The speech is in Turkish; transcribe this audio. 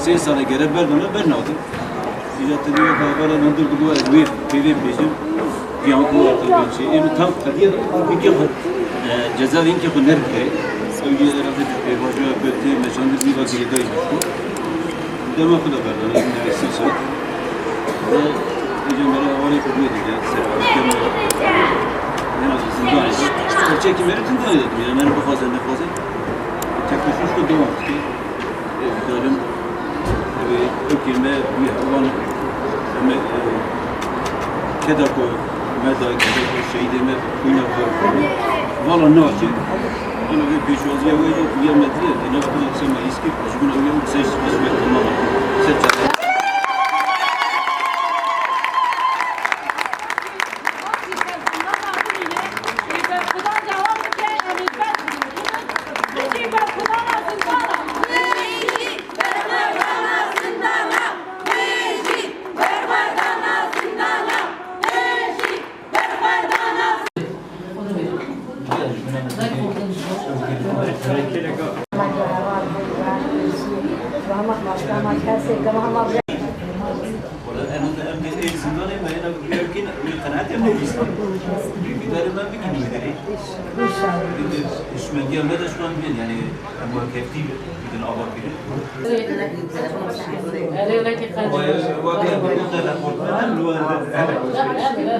سه سال گره بردم برنادم. İcat ediyor kahvara nandırdı bu ezber TV bizim yankı arkadaşı. Yani tam kadiye bir kere cezaevin ki bu nerede? Sevgiler arasında vajiyo böyle meşandır bir vakit değil. Dema kadar verdi. Yani sesi. Ve icamlara havale koyuyor diye sebebi. Ne azından da o çekimleri tümden dedim. Yani ben bu fazla ne fazla teknik şu devam etti. Diyorum ökülme bir alan kedako meda kedako şeydeme kuyna valla ne var ki ona bir peşoziye ve yemediler ne kadar sema iski bugün öyle bir ses mesmet tamam ses yani